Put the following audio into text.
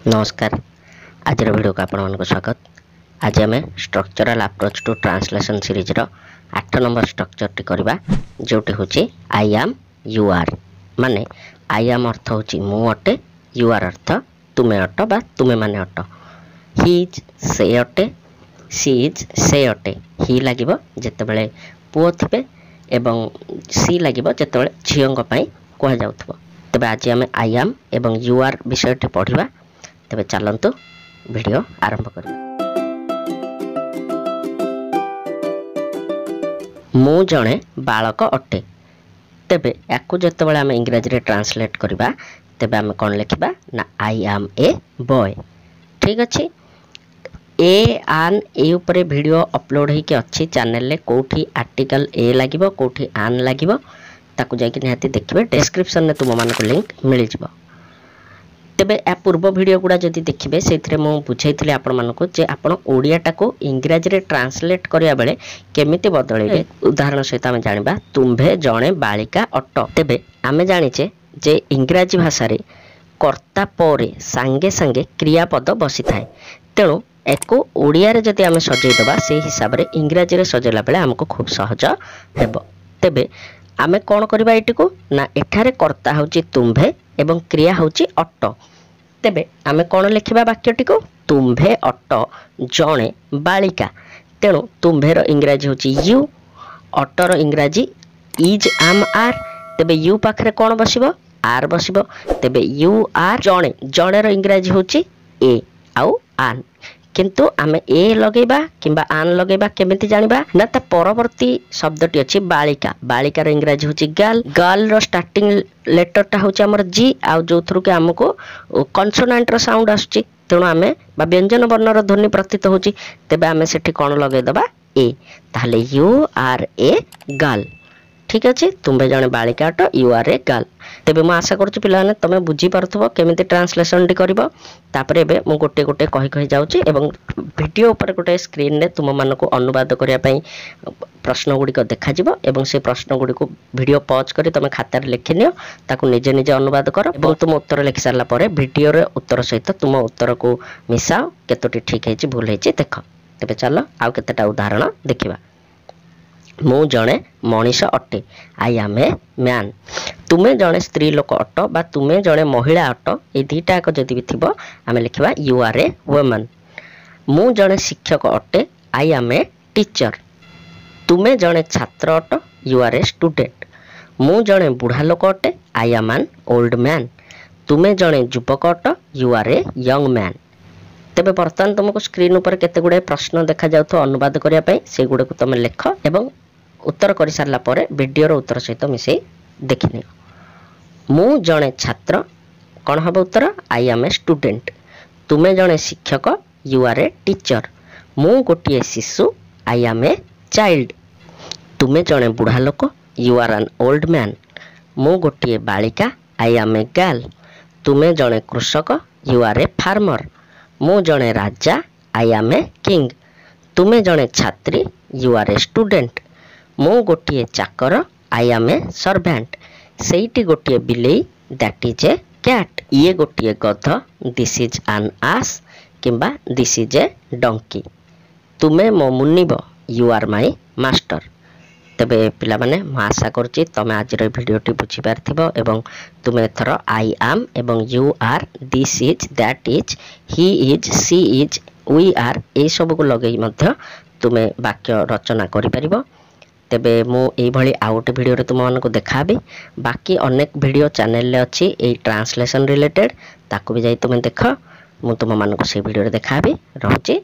नमस्कार। आज वीडियो को आपको स्वागत। आज आम structural approach to translation series रो 8 नंबर स्ट्रक्चर टी करबा जोटी होची आई एम यू आर। माने आई एम अर्थ होची मु अटे, यू आर अर्थ तुमे अट बा तुमे माने अट। ही इज से अटे, सी इज से अटे। ही लागिबो जेतेबेले पुओ थिबे एवं सी लागिबो जेतेबेले झियोंग पई कोहा जाउथबो। तबे आज आम आई एम एवं यू आर विषय टी पढ़िबा। तबे चलंतु वीडियो आरंभ करिया। मु जणे बालक अटे। तबे याकु जेतेबेले आम इंग्रजी रे ट्रांसलेट करिबा तबे आम कोन लिखिबा ना आई एम ए बॉय। ठीक अछि। ए आन ए ऊपर वीडियो अपलोड हे के अछि चैनल ले। कोठी आर्टिकल ए लागिबो कोठी आन लागिबो ताकु जाय कि नेहाती देखिबे। डिस्क्रिप्शन में तुम मान को लिंक मिल जिवो। तेबे आ पूर्व वीडियो गुड़ा जदि देखिबे सेथिरे मु बुझाइथिले आपण मानको जे आपण ओडियाटा को इंग्रजी रे ट्रांसलेट करिया बेले केमिति बदलैबे। उदाहरण सहित आमे जानिबा तुम्भे जणे बालिका अट। तेबे आमे जानिचे जे इंग्रजी भाषा रे कर्ता परे संगे संगे क्रियापद बसी थाए। तेणु एको ओडिया रे जदि आमे सजै दबा से हिसाब रे इंग्रजी रे सजैला बेले हमको खूब सहज हेबो। तेबे आमे कोन करबा एटी को ना एठारे कर्ता होची तुम्भे एवं क्रिया होची अट। तेबे आमे कोन लिखिबा वाक्यटी को तुम्भे अट जणे बालिका। तेणु तुम्भे रो इंग्रजी होची यू, अट रो इंग्रजी इज एम आर। तेबे यू पाखरे कोन बसिबो आर बसिबो। तेबे यू आर जणे, जणे रो इंग्रजी होची ए आउ आन। किंतु आमे ए लगेबा किंबा आन लगेबा केमिति जानिबा ना ता परवर्ती शब्दटी अछि बालिका। बालिका रो इंग्रजी होची गर्ल। गर्ल रो स्टार्टिंग लेटर टा होची हमर जी आउ जो थ्रू के हमको कॉन्सोनेंट रो साउंड आछी। तेणु आमे बा व्यंजन वर्ण रो ध्वनि प्रतीत होची। तेबे आमे सेठी कोन लगे दबा ए। ताले यू आर ए गर्ल। ठीक अछि। तुम्बे जणे बालिका अट, यू आर ए गर्ल। तेबे मु आशा करछु पिलाने तमे बुझी परथबो केमिति ट्रांसलेशन डी करबो। तापरे एबे मु गोटे गोटे कहि कहि जाउची एवं वीडियो ऊपर गोटे स्क्रीन रे तुम मानको अनुवाद करिया पई प्रश्न गुडी को देखा जिवो एवं से प्रश्न गुडी को वीडियो पॉज करी तमे खाता रे लिखि नियो। ताकू निजे निजे अनुवाद करो एवं तुम उत्तर लिखि सारला परे वीडियो रे उत्तर सहित तुम उत्तर को मिसाओ केतोटी ठीक हेची भूल हेची देखो। तेबे चलो आउ केतेटा उदाहरण देखिबा। मु जणे मनीष अटे, आई एम ए मैन। तुमे जणे स्त्री लोक अट बा तुमे जणे महिला अट। ए दुईटा एक जदि भी थिबो आमे लिखिबा यू आर ए वुमन। मु जणे शिक्षक अटे, आई एम ए टीचर। तुमे जणे छात्र अट, यू आर ए स्टूडेंट। मु जणे बुढ़ा लोक अटे, I am an old man. तुमे जणे युवक अट, you are a young man. तेबे बर्तमान तुमको स्क्रीन ऊपर केते गुडे प्रश्न देखा जाउथो अनुवाद करिया पई से गुडे को तुम लिख एवं उत्तर करि सारला परे वीडियो रो उत्तर सहित मिसे देखिनियो। मु जणे छात्र कोन हबो उत्तर आई एम ए स्टूडेंट। तुमे जणे शिक्षक, यू आर ए टीचर। मु गोटिए शिशु, आई एम ए चाइल्ड। तुमे जणे बुढ़ा लोक, you are an old man. मु गोटिए बालिका, आई एम ए गर्ल। तुमे जणे कृषक, यू आर ए फार्मर। मु जणे राजा, आई एम ए किंग। तुमे जणे छात्री, यू आर ए स्टूडेंट। मु गोटिए चाकर, आई एम ए सर्वेंट। सेइटी गोटिए बिलेई, दैट इज ए कैट। ये गोटिए गध, दिस इज एन आस किंबा दिस इज ए डंकी। तुमे मो मुनिब, यू आर माय मास्टर। तबे पिला माने म आशा करछि तमे आज रो वीडियोटी बुझी पारथिबो एवं तुमे एथरो आई एम एवं you are, this is, that is, he is, she is, we are ए सब को लगेई मध्य तुमे वाक्य रचना करि परिबो। तेबे मु एई भली आउट वीडियो रे तुम मानको देखाबी। बाकी अनेक वीडियो चैनल ले अछि ए ट्रांसलेशन रिलेटेड ताकू भी जाई तुमे देख। मु तुम मानको से वीडियो रे देखाबी। रहउची।